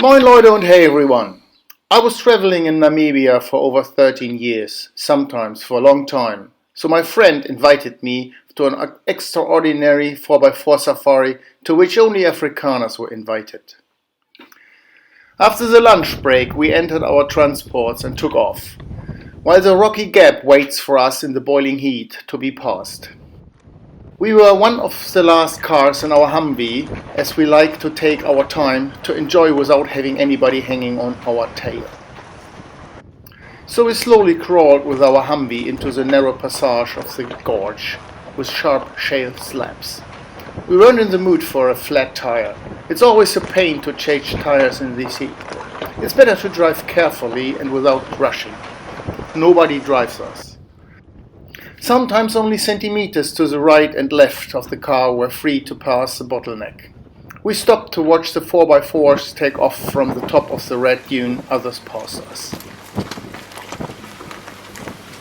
Moin Leute und hey everyone. I was traveling in Namibia for over 13 years, sometimes for a long time. So my friend invited me to an extraordinary 4x4 safari to which only Afrikaners were invited. After the lunch break we entered our transports and took off, while the rocky gap waits for us in the boiling heat to be passed. We were one of the last cars in our Humvee, as we like to take our time to enjoy without having anybody hanging on our tail. So we slowly crawled with our Humvee into the narrow passage of the gorge, with sharp shale slabs. We weren't in the mood for a flat tire. It's always a pain to change tires in this heat. It's better to drive carefully and without rushing. Nobody drives us. Sometimes only centimeters to the right and left of the car were free to pass the bottleneck. We stopped to watch the 4x4s take off from the top of the red dune others passed us.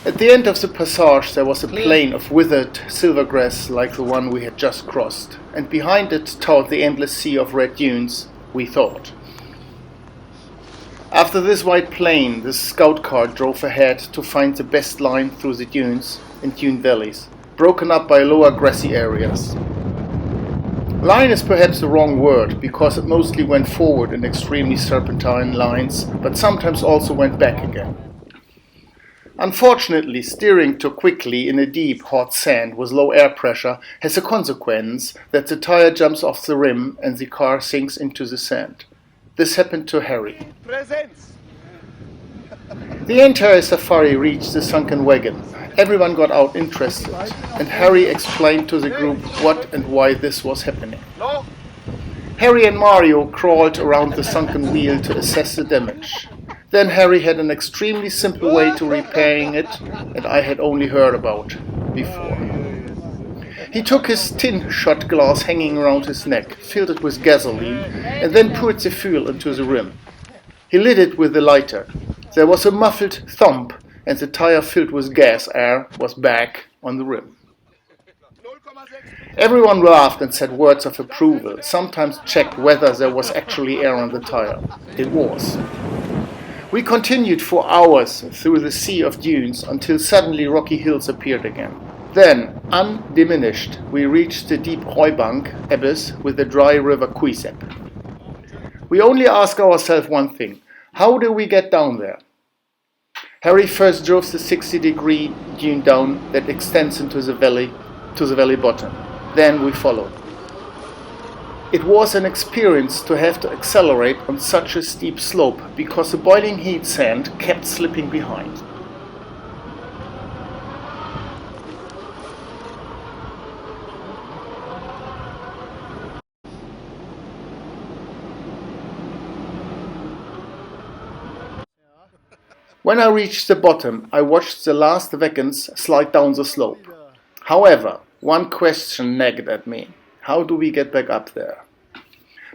At the end of the passage there was a plain of withered silvergrass like the one we had just crossed, and behind it towered the endless sea of red dunes, we thought. After this wide plain, the scout car drove ahead to find the best line through the dunes and dune valleys, broken up by lower grassy areas. Line is perhaps the wrong word, because it mostly went forward in extremely serpentine lines, but sometimes also went back again. Unfortunately, steering too quickly in a deep, hot sand with low air pressure has a consequence that the tire jumps off the rim and the car sinks into the sand. This happened to Harry. The entire safari reached the sunken wagon. Everyone got out interested, and Harry explained to the group what and why this was happening. Harry and Mario crawled around the sunken wheel to assess the damage. Then Harry had an extremely simple way to repairing it, and I had only heard about before. He took his tin shot glass hanging around his neck, filled it with gasoline, and then poured the fuel into the rim. He lit it with the lighter. There was a muffled thump, and the tire filled with gas air was back on the rim. Everyone laughed and said words of approval, sometimes checked whether there was actually air on the tire. It was. We continued for hours through the sea of dunes until suddenly rocky hills appeared again. Then, undiminished, we reached the deep Rooi abyss with the dry river Kuisep. We only ask ourselves one thing: how do we get down there? Harry first drove the 60-degree dune down that extends into the valley to the valley bottom. Then we followed. It was an experience to have to accelerate on such a steep slope because the boiling heat sand kept slipping behind. When I reached the bottom, I watched the last wagons slide down the slope. However, one question nagged at me: how do we get back up there?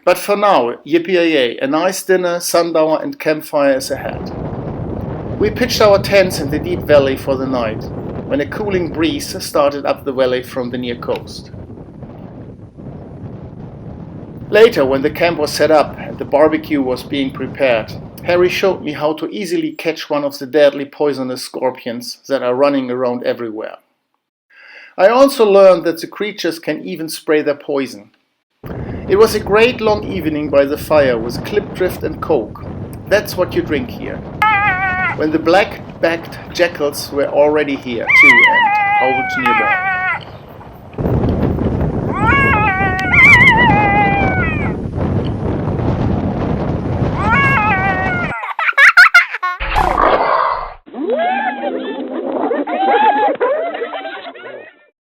But for now, yippee-yay, a nice dinner, sundowner and campfire is ahead. We pitched our tents in the deep valley for the night, when a cooling breeze started up the valley from the near coast. Later, when the camp was set up and the barbecue was being prepared, Harry showed me how to easily catch one of the deadly poisonous scorpions that are running around everywhere. I also learned that the creatures can even spray their poison. It was a great long evening by the fire with clip drift and coke. That's what you drink here. When the black-backed jackals were already here too and howled nearby.